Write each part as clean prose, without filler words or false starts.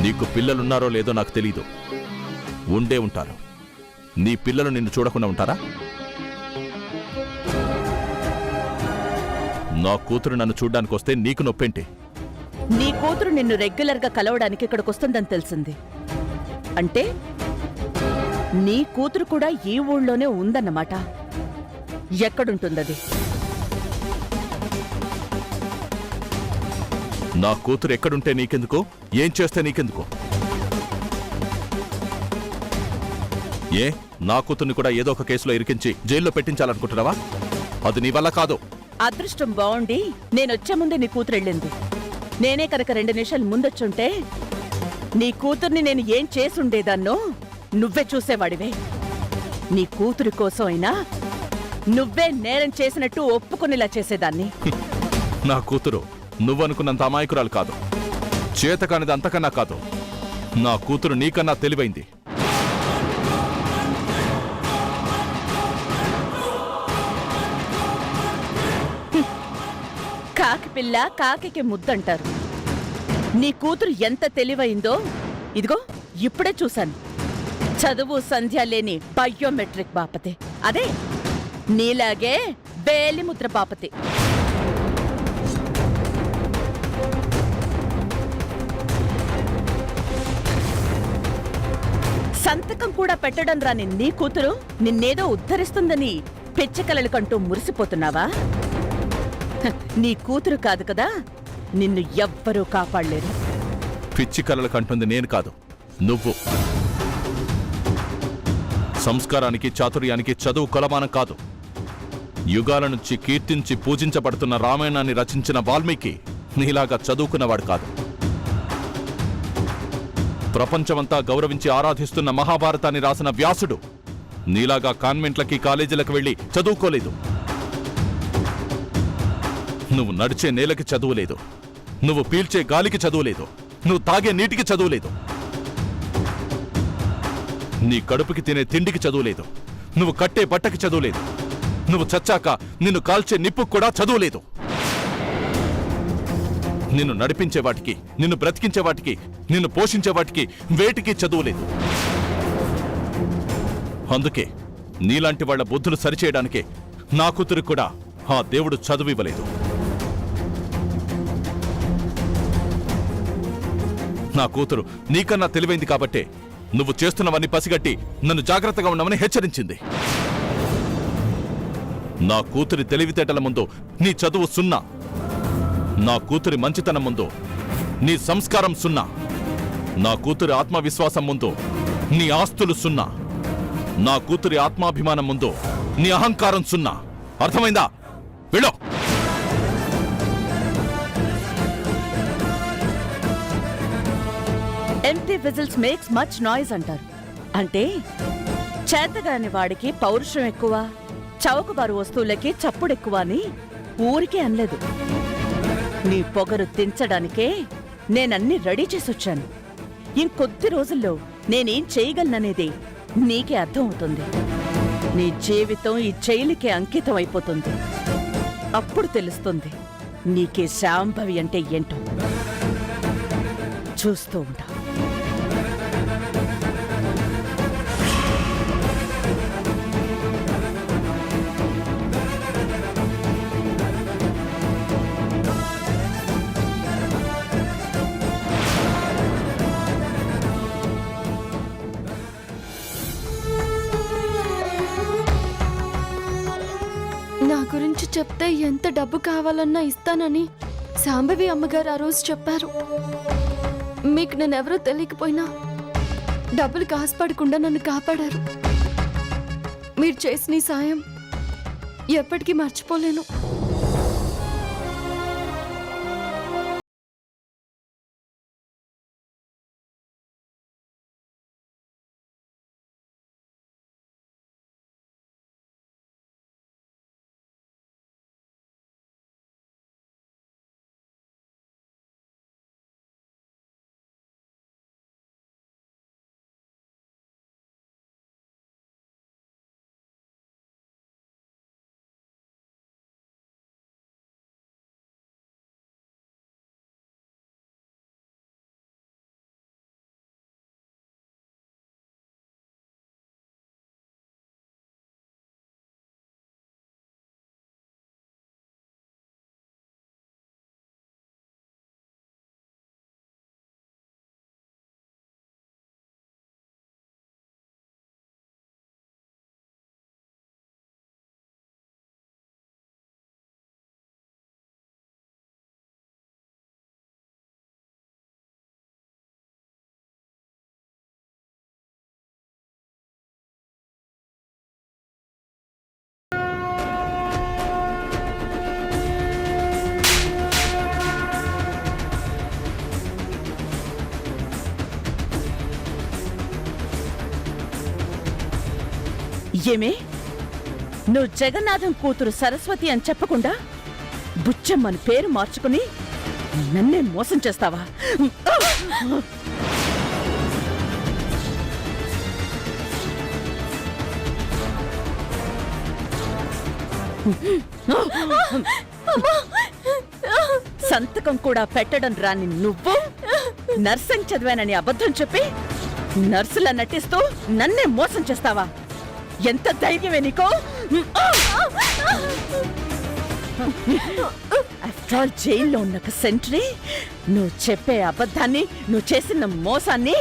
నీకు పిల్లలున్నారో లేదో నాకు తెలీదు. ఉండే ఉంటారు. నీ పిల్లలు నిన్ను చూడకుండా ఉంటారా? నా కూతురు నన్ను చూడ్డానికి వస్తే నీకు నొప్పేంటి? నీ కూతురు నిన్ను రెగ్యులర్గా కలవడానికి ఇక్కడికి వస్తుందని తెలిసింది. అంటే నీ కూతురు కూడా ఈ ఊళ్ళోనే ఉందన్నమాట. ఎక్కడుంటుందది? నా కూతురు ఎక్కడుంటే నీకెందుకు? ఏం చేస్తే నీకెందుకు? ఏ నా కూతుర్ని కూడా ఏదో ఒక కేసులో ఇరికించి జైల్లో పెట్టించాలనుకుంటున్నావా? అది నీ వల్ల కాదు. అదృష్టం బాగుండి నేనొచ్చే ముందే నీ కూతురు వెళ్ళింది. నేనే కనుక 2 నిమిషాలు ముందొచ్చుంటే నీ కూతుర్ని నేను ఏం చేసుండేదాన్నో నువ్వే చూసేవాడివే. నీ కూతురి కోసం అయినా నువ్వే నేరం చేసినట్టు ఒప్పుకునేలా చేసేదాన్ని. నా కూతురు నువ్వనుకున్నంత అమాయకురాలు కాదు. చేతకానిది అంతకన్నా కాదు. నా కూతురు నీకన్నా తెలివైంది. కాకి పిల్ల కాకికి ముద్దంటారు. నీ కూతురు ఎంత తెలివైందో ఇదిగో ఇప్పుడే చూశాను. చదువు సంధ్య లేని బయోమెట్రిక్ బాపతే. అదే నీలాగే వేలిముద్ర బాపతే. సంతకం కూడా పెట్టడం రాని నీ కూతురు నిన్నేదో ఉద్ధరిస్తుందని పిచ్చకలలు కంటూ మురిసిపోతున్నావా? నీ కూతురు కాదు కదా, నిన్ను ఎవ్వరూ కాపాడలేరు. పిచ్చి కలలు కంటుంది నేను కాదు, నువ్వు. సంస్కారానికి చాతుర్యానికి చదువు కొలమానం కాదు. యుగాల నుంచి కీర్తించి పూజించబడుతున్న రామాయణాన్ని రచించిన వాల్మీకి నీలాగా చదువుకున్నవాడు కాదు. ప్రపంచమంతా గౌరవించి ఆరాధిస్తున్న మహాభారతాన్ని రాసిన వ్యాసుడు నీలాగా కాన్వెంట్లకి కాలేజీలకు వెళ్లి చదువుకోలేదు. నువ్వు నడిచే నేలకి చదువులేదు. నువ్వు పీల్చే గాలికి చదువులేదు. నువ్వు తాగే నీటికి చదువులేదు. నీ కడుపుకి తినే తిండికి చదువులేదు. నువ్వు కట్టే బట్టకి చదువులేదు. నువ్వు చచ్చాక నిన్ను కాల్చే నిప్పుకు కూడా చదువులేదు. నిన్ను నడిపించే వాటికి, నిన్ను బ్రతికించే వాటికి, నిన్ను పోషించే వాటికి వేటికి చదువులేదు. అందుకే నీలాంటి వాళ్ల బుద్ధులు సరిచేయడానికే నా కూతురు కూడా ఆ దేవుడు చదువివ్వలేదు. నా కూతురు నీకన్నా తెలివైంది కాబట్టే నువ్వు చేస్తున్నవన్నీ పసిగట్టి నన్ను జాగ్రత్తగా ఉండమని హెచ్చరించింది. నా కూతురి తెలివితేటల ముందు నీ చదువు సున్నా. నా కూతురి మంచితనం ముందు నీ సంస్కారం సున్నా. నా కూతురి ఆత్మవిశ్వాసం ముందు నీ ఆస్తులు సున్నా. నా కూతురి ఆత్మాభిమానం ముందు నీ అహంకారం సున్నా. అర్థమైందా? వెళ్ళు. Empty whistles makes much noise అంటారు. అంటే చేతగాని వాడికి పౌరుషం ఎక్కువ, చౌకబారు వస్తువులకి చప్పుడెక్కువ అని ఊరికే అనలేదు. నీ పొగరు తెంచడానికే నేనన్ని రెడీ చేసొచ్చాను. ఇంకొద్ది రోజుల్లో నేనేం చేయగలననేది నీకే అర్థం అవుతుంది. నీ జీవితం ఈ జైలుకే అంకితం అయిపోతుంది. అప్పుడు తెలుస్తుంది నీకే శాంభవి అంటే ఏంటో. చూస్తూ ఉంటా. నా గురించి చెప్తే ఎంత డబ్బు కావాలన్నా ఇస్తానని శాంభవి అమ్మగారు ఆ రోజు చెప్పారు. మీకు నేనెవరో తెలియకపోయినా డబ్బులు కాసుపడకుండా నన్ను కాపాడారు. మీరు చేసిన ఈ సాయం ఎప్పటికీ మర్చిపోలేను. ఏమే నువ్వు జగన్నాథం కూతురు సరస్వతి అని చెప్పకుండా బుచ్చమ్మని పేరు మార్చుకుని నన్నే మోసం చేస్తావా? సంతకం కూడా పెట్టడం రాని నువ్వు నర్సింగ్ చదివానని అబద్ధం చెప్పి నర్సులా నటిస్తూ నన్నే మోసం చేస్తావా? ఎంత ధైర్యమే నీకో? ఆఫ్టర్ ఆల్ జైల్లో ఉన్న ఒక సెంట్రీ నువ్వు చెప్పే అబద్ధాన్ని, నువ్వు చేసిన మోసాన్ని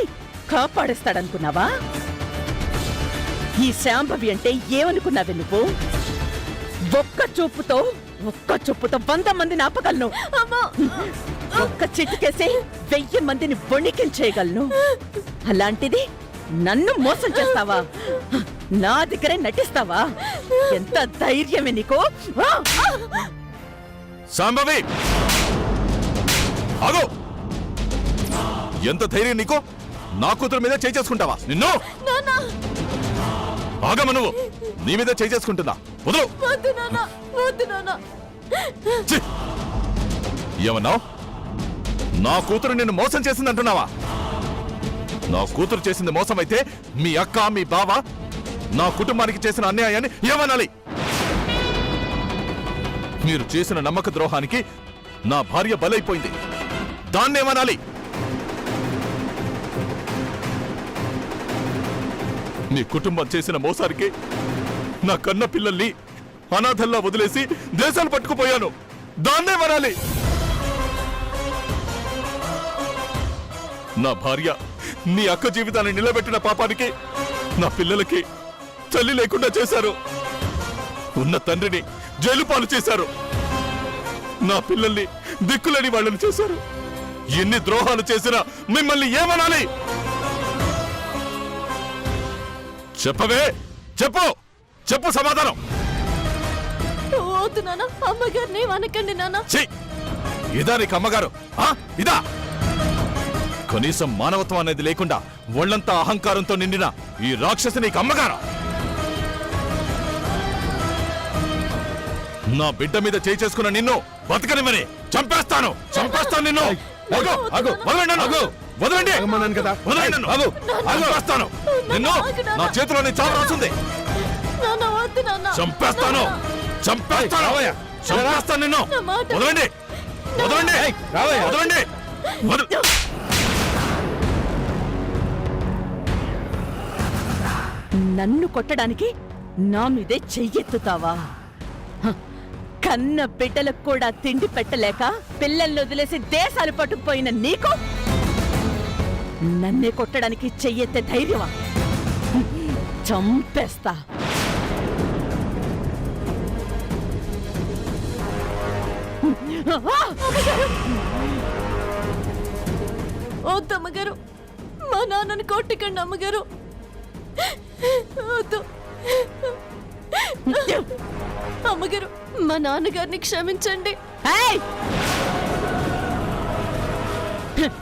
కాపాడేస్తాడనుకున్నావా? ఈ శాంభవి అంటే ఏమనుకున్నావే నువ్వు? ఒక్క చూపుతో 100 మందిని ఆపగలను. ఒక్క చిటికేసి 1000 మందిని వణికించేయగలను. అలాంటిది నన్ను మోసం చేస్తావా? నా దగ్గరే నటిస్తావా? ఎంత ధైర్యమే నీకు? శాంభవి ఆగు! ఎంత ధైర్యం నీకు? నా కూతురు మీద చేయి చేసుకుంటావా? నిన్ను ఆగమ, నువ్వు నీ మీద చేయి చేసుకుంటున్నా. వదలు! ఛీ! ఏమన్నావు? నా కూతురు నిన్ను మోసం చేసిందంటున్నావా? నా కూతురు చేసింది మోసం అయితే మీ అక్క, మీ బావ నా కుటుంబానికి చేసిన అన్యాయాన్ని ఏమనాలి? మీరు చేసిన నమ్మక ద్రోహానికి నా భార్య బలైపోయింది. దాన్నేమనాలి? మీ కుటుంబం చేసిన మోసానికి నా కన్న పిల్లల్ని అనాథల్లా వదిలేసి దేశాలు పట్టుకుపోయాను. దాన్నేమనాలి? నా భార్య, నీ అక్క జీవితాన్ని నిలబెట్టిన పాపానికి నా పిల్లలకి తల్లి లేకుండా చేశారు. ఉన్న తండ్రిని జైలు పాలు చేశారు. నా పిల్లల్ని దిక్కులేని వాళ్ళని చేశారు. ఎన్ని ద్రోహాలు చేసినా మిమ్మల్ని ఏమనాలి? చెప్పవే, చెప్పు, చెప్పు సమాధానం. వద్దు నాన్న, అమ్మగారిని అనకండి నాన్న. ఛీ! ఇదా నీకు అమ్మగారు? ఇదా? కనీసం మానవత్వం అనేది లేకుండా ఒళ్ళంతా అహంకారంతో నిండిన ఈ రాక్షసి నీకు అమ్మగారా? నా బిడ్డ మీద చేయి చేసుకున్న నిన్ను బతకనివ్వని చంపేస్తాను నిన్ను. వదలండి నన్ను. వదలండి. వదలండి నన్ను. చంపేస్తాను నిన్ను. నా చేతిలోని చావు రాస్తుంది. చంపేస్తాను నిన్ను. వదలండి. వదలండి. నన్ను కొట్టడానికి నా మీదే చెయ్యెత్తుతావా? కన్న బిడ్డలకు కూడా తిండి పెట్టలేక పిల్లల్ని వదిలేసి దేశాలు పట్టుకుపోయిన నీకు నన్నే కొట్టడానికి చెయ్యెత్తే ధైర్యమా? చంపేస్తా. వద్దు అమ్మగారు, మా నాన్నని కొట్టకండి అమ్మగారు. వద్దు అమ్మగారు, మా నాన్నగారిని క్షమించండి.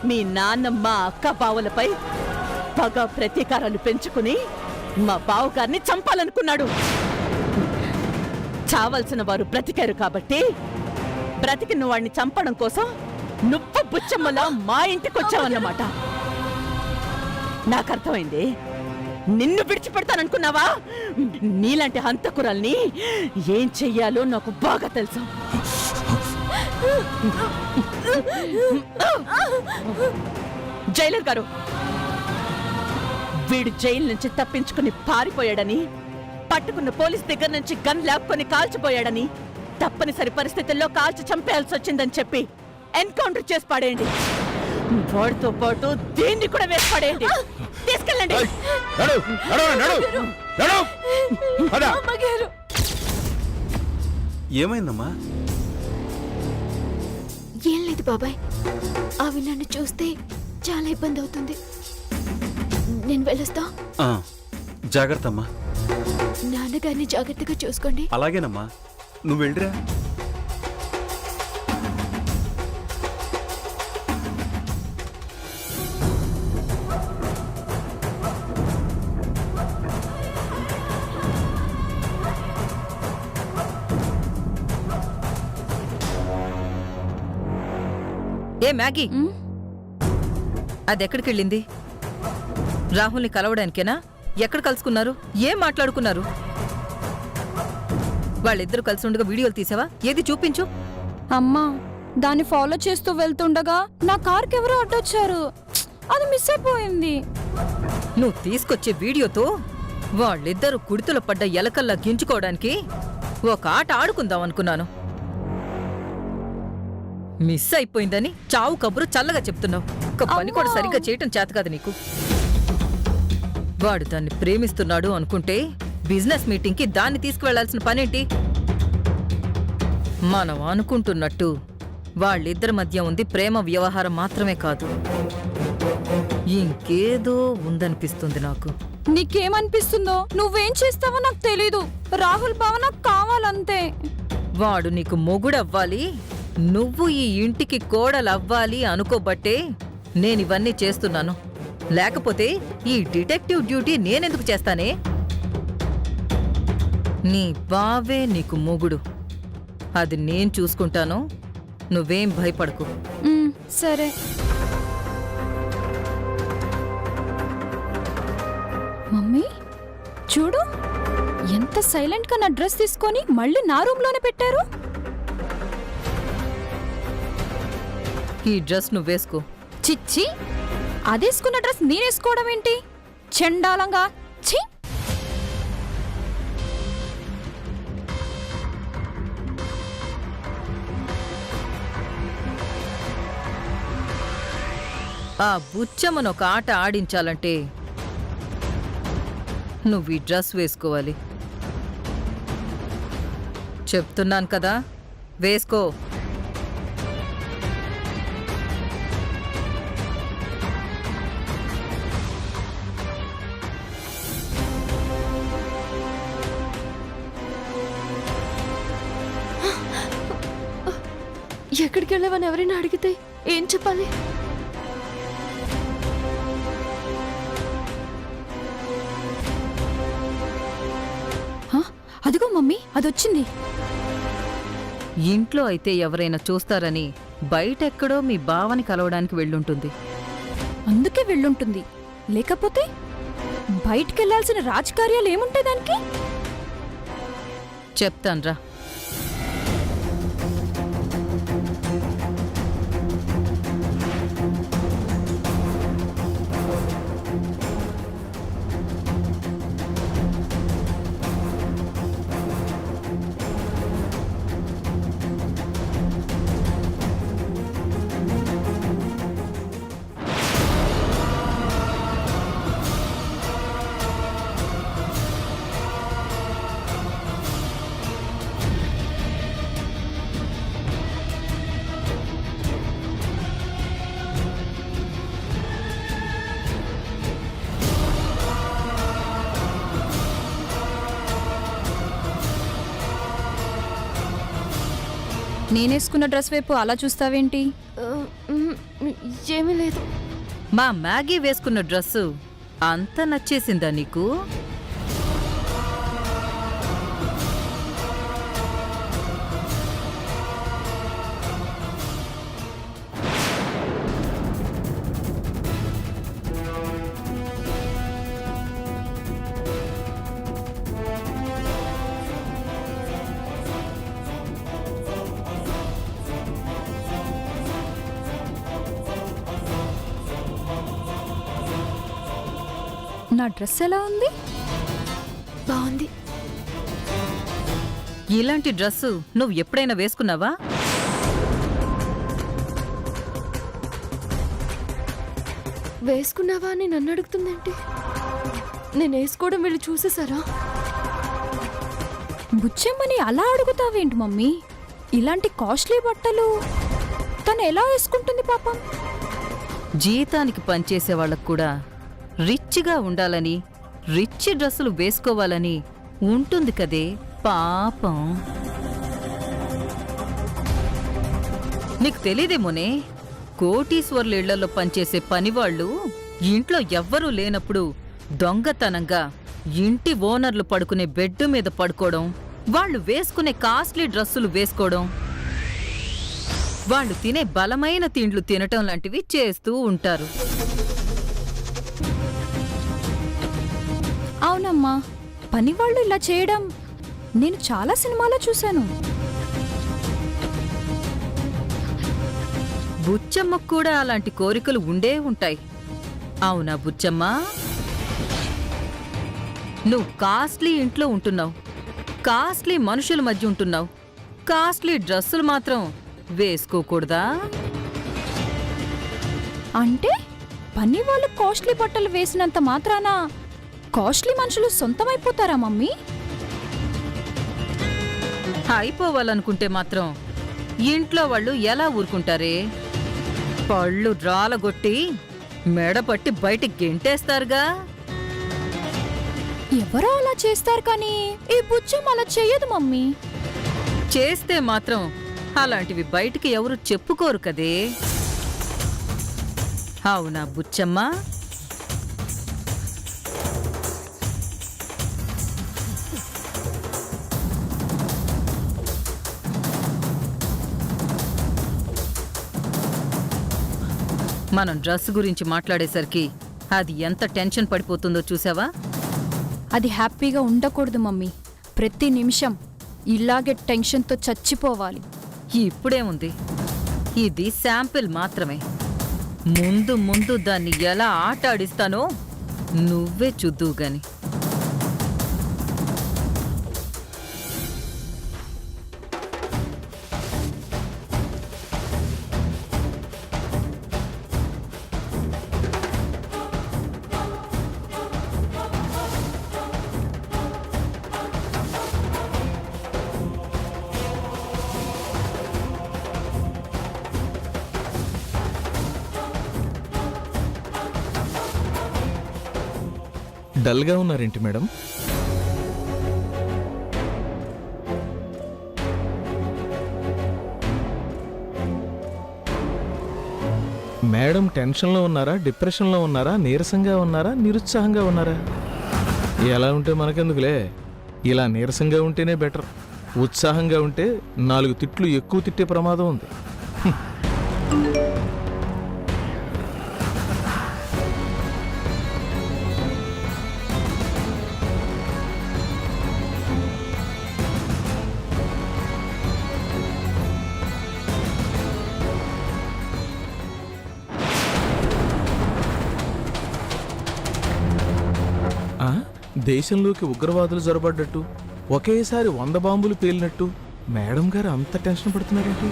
మీ నాన్నమ్మ అక్క బావులపై పగ ప్రతీకారాలు పెంచుకుని మా బావుగారిని చంపాలనుకున్నాడు. చావాల్సిన వారు బ్రతికారు కాబట్టి బ్రతికిన వాడిని చంపడం కోసం నువ్వు బుచ్చమ్మలా మా ఇంటికొచ్చావన్నమాట. నాకర్థమైంది. నిన్ను విడిచిపెడతాననుకున్నావా? నీలాంటి హంతకురాల్ని ఏం చెయ్యాలో నాకు బాగా తెలుసు. జైలర్ గారు, వీడు జైలు నుంచి తప్పించుకుని పారిపోయాడని, పట్టుకున్న పోలీస్ దగ్గర నుంచి గన్ లాక్కొని కాల్చిపోయాడని, తప్పనిసరి పరిస్థితుల్లో కాల్చి చంపేయాల్సి వచ్చిందని చెప్పి ఎన్కౌంటర్ చేసి పడేయండి. వాడితో పాటు దీన్ని కూడా వేసి పడేయండి. తీసుకెళ్ళండి. ఏమైందమ్మా? ఏం లేదు బాబాయ్, అవి నన్ను చూస్తే చాలా ఇబ్బంది అవుతుంది. నేను వెళ్ళొస్తా. జాగ్రత్త అమ్మా. నాన్నగారిని జాగ్రత్తగా చూసుకోండి. అలాగేనమ్మా, నువ్వు వెళ్ళిరా. ఏ మ్యాగీ, ఉమ్, అదెక్కడికెళ్ళింది? రాహుల్ని కలవడానికేనా? ఎక్కడ కలుసుకున్నారు? ఏం మాట్లాడుకున్నారు? వాళ్ళిద్దరూ కలిసి ఉండగా వీడియోలు తీసావా? ఏది చూపించు. అమ్మా దాన్ని ఫాలో చేస్తూ వెళ్తుండగా నా కార్కి ఎవరో అడ్డొచ్చారు. అది మిస్ అయిపోయింది. నువ్వు తీసుకొచ్చే వీడియోతో వాళ్ళిద్దరూ కుడితుల పడ్డ ఎలకల్లా గించుకోవడానికి ఒక ఆట ఆడుకుందాం అనుకున్నాను. మిస్ అయిపోయిందని చావు కబురు చల్లగా చెప్తున్నావు. ఒక పని కూడా సరిగ్గా చేయటం చేత కాదు నీకు. వాడు దాన్ని ప్రేమిస్తున్నాడు అనుకుంటే బిజినెస్ మీటింగ్కి దాన్ని తీసుకువెళ్లాల్సిన పనేంటి? మనం అనుకుంటున్నట్టు వాళ్ళిద్దరి మధ్య ఉంది ప్రేమ వ్యవహారం మాత్రమే కాదు, ఇంకేదో ఉందనిపిస్తుంది నాకు. నీకేమనిపిస్తుందో నువ్వేం చేస్తావో నాకు తెలీదు. రాహుల్ బావ నాకు కావాలంతే. వాడు నీకు మొగుడవ్వాలి, నువ్వు ఈ ఇంటికి కోడలవ్వాలి అనుకోబట్టే నేనివన్నీ చేస్తున్నాను. లేకపోతే ఈ డిటెక్టివ్ డ్యూటీ నేనెందుకు చేస్తానే? నీ బావే నీకు మొగుడు, అది నేను చూసుకుంటాను. నువ్వేం భయపడకు. ఉమ్, సరే. మమ్మీ చూడు, ఎంత సైలెంట్ గా నా డ్రెస్ తీసుకొని మళ్ళీ నా రూమ్ లోనే పెట్టారు. ఈ డ్రెస్ నువ్వేసుకో. చిచ్చి, అదేసుకున్న డ్రెస్ నేనేసుకోవడం ఏంటి? చెండాలంగా. ఛీ! ఆ బుచ్చమ్మను ఒక ఆట ఆడించాలంటే నువ్వు ఈ డ్రెస్ వేసుకోవాలి. చెప్తున్నాను కదా, వేసుకో. ఎక్కడికి వెళ్ళావని ఎవరైనా అడిగితే ఏం చెప్పాలి? హ? అదిగో మమ్మీ, అదొచ్చింది. ఇంట్లో అయితే ఎవరైనా చూస్తారని బయటెక్కడో మీ బావని కలవడానికి వెళ్ళుంటుంది. అందుకే వెళ్ళుంటుంది. లేకపోతే బయటికెళ్లాల్సిన రాజకార్యాలు ఏముంటాయి దానికి? చెప్తాన్రా. నేనేసుకున్న డ్రెస్ వైపు అలా చూస్తావేంటి? ఏమీ లేదు. మా మ్యాగీ వేసుకున్న డ్రెస్సు అంత నచ్చేసిందా నీకు? నా డ్రెస్ ఎలా ఉంది? బాగుంది. ఇలాంటి డ్రెస్సు నువ్వు ఎప్పుడైనా వేసుకున్నావా? వేసుకున్నావా అని నన్ను అడుగుతుందేంటి? నేను వేసుకోవడం వెళ్ళి చూసేసారా? బుచ్చెమ్మని అలా అడుగుతావేంటి మమ్మీ? ఇలాంటి కాస్ట్లీ బట్టలు తను ఎలా వేసుకుంటుంది పాపం? జీతానికి పనిచేసే వాళ్ళకు కూడా రిచ్గా ఉండాలని, రిచ్ డ్రెస్సులు వేసుకోవాలని ఉంటుంది కదే పాపం. నీకు తెలీదేమోనే, కోటీశ్వర్ల ఇళ్లలో పనిచేసే పనివాళ్లు ఇంట్లో ఎవ్వరూ లేనప్పుడు దొంగతనంగా ఇంటి ఓనర్లు పడుకునే బెడ్ మీద పడుకోవడం, వాళ్ళు వేసుకునే కాస్ట్లీ డ్రెస్సులు వేసుకోవడం, వాళ్ళు తినే బలమైన తిండ్లు తినటం లాంటివి చేస్తూ ఉంటారు. అవునమ్మా, పనివాళ్ళు ఇలా చేయడం నేను చాలా సినిమాలో చూశాను. బుచ్చమ్మకు కూడా అలాంటి కోరికలు ఉండే ఉంటాయి. అవునా బుచ్చమ్మ? నువ్వు కాస్ట్లీ ఇంట్లో ఉంటున్నావు, కాస్ట్లీ మనుషుల మధ్య ఉంటున్నావు, కాస్ట్లీ డ్రెస్సులు మాత్రం వేసుకోకూడదా? అంటే పని వాళ్ళు కాస్ట్లీ బట్టలు వేసినంత మాత్రాన కాస్ట్లీ మనుషులు సొంతమైపోతారా మమ్మీ? అయిపోవాలనుకుంటే మాత్రం ఇంట్లో వాళ్ళు ఎలా ఊరుకుంటారే? పళ్ళు రాలగొట్టి మెడపట్టి బయటికి గెంటేస్తారుగా. ఎవరో అలా చేస్తారు కానీ ఈ బుచ్చం అలా చెయ్యదు మమ్మీ. చేస్తే మాత్రం అలాంటివి బయటికి ఎవరు చెప్పుకోరు కదే. అవునా బుచ్చమ్మ? మనం డ్రెస్ గురించి మాట్లాడేసరికి అది ఎంత టెన్షన్ పడిపోతుందో చూసావా? అది హ్యాపీగా ఉండకూడదు మమ్మీ. ప్రతి నిమిషం ఇలాగే టెన్షన్తో చచ్చిపోవాలి. ఇప్పుడేముంది, ఇది శాంపిల్ మాత్రమే. ముందు ముందు దాన్ని ఎలా ఆట ఆడిస్తానో నువ్వే చూద్దువు గాని. డల్గా ఉన్నారేంటి మేడం? మేడం టెన్షన్లో ఉన్నారా, డిప్రెషన్లో ఉన్నారా, నీరసంగా ఉన్నారా, నిరుత్సాహంగా ఉన్నారా? ఎలా ఉంటే మనకెందుకులే, ఇలా నీరసంగా ఉంటేనే బెటర్. ఉత్సాహంగా ఉంటే 4 తిట్లు ఎక్కువ తిట్టే ప్రమాదం ఉంది. దేశంలోకి ఉగ్రవాదులు జొరబడ్డట్టు ఒకేసారి 100 బాంబులు పేలినట్టు మేడం గారు అంత టెన్షన్ పడుతున్నారేంటి?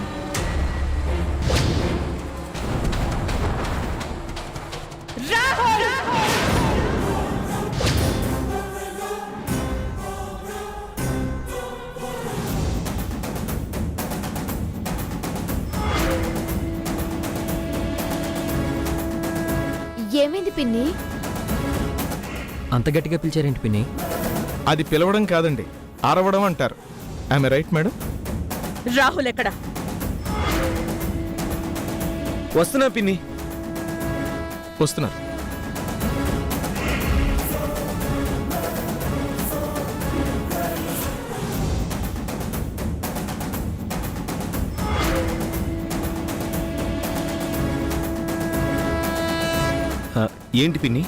ఏమైంది పిన్ని? అంత గట్టిగా పిలిచారేంటి పిన్ని? అది పిలవడం కాదండి, అరవడం అంటారు. ఆమె రైట్ మేడం? రాహుల్ ఎక్కడ? వస్తున్నా పిన్ని. వస్తున్నారు. ఏంటి పిన్ని?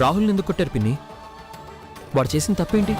రాహుల్ని ఎందుకు కొట్టారు పిన్ని? వాడు చేసిన తప్పేంటి?